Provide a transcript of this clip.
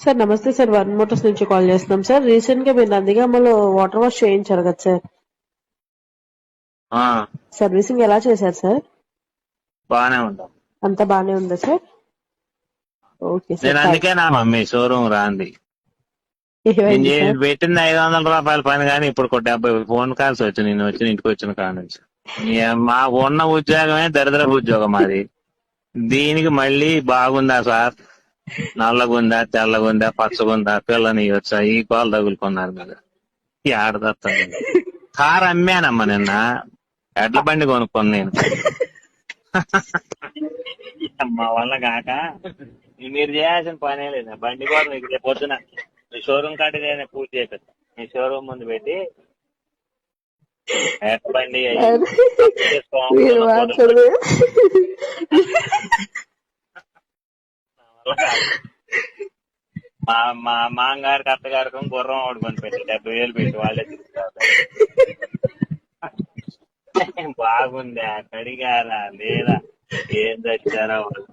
Sir నమస్తే sir, one Motors నుంచి call చేస్తున్నాం సార్. రీసెంట్ గా మీరు నందిగామలో వాటర్ వాష్ చేయించారు కదా సార్, ఆ సర్వీసింగ్ ఎలా చేశారు సార్? బానే ఉంటాం. అంతా బానే ఉందా సార్? ఓకే సార్, నేను అందుకే నా మమ్మీ షోరూమ్ రాంది. నేను ఏమైంది సార్? పెట్టింది ₹500 పని కానీ ఇప్పుడు 70 ఫోన్ కాల్స్ వచ్చి నేను ఇంటికి వచ్చిన కాడ నుంచి. మా ఉన్న ఉద్యోగమే దరిద్ర ఉద్యోగం అది. దీనికి మళ్ళీ బాగుందా సార్, నల్లగుందా, తెల్లగుందా, పచ్చగుందా, పిల్లని వచ్చా, ఈ పాలు తగులుకున్నారు కదా. ఈ ఆడదత్తాను కారు అమ్మానమ్మా నిన్న. ఎడ్ల బండి కొనుక్కోను నేను. మా వల్ల కాక మీరు చేయాల్సిన పనే లేదు. బండి కూడా మీకు రేపు పొద్దున మీ షోరూమ్ కాడికి నేను పూర్తి చేపిస్తాను. మీ షోరూమ్ ముందు పెట్టి బండి మీరు మాట్లాడదు. మా మా మామగారికి అత్తగారికి గుర్రం ఓడుకొని పెట్టి 70,000 పెట్టి వాళ్ళే తిరుగుతారు. బాగుందా, కడిగారా లేదా, ఏం తెచ్చారా వాళ్ళు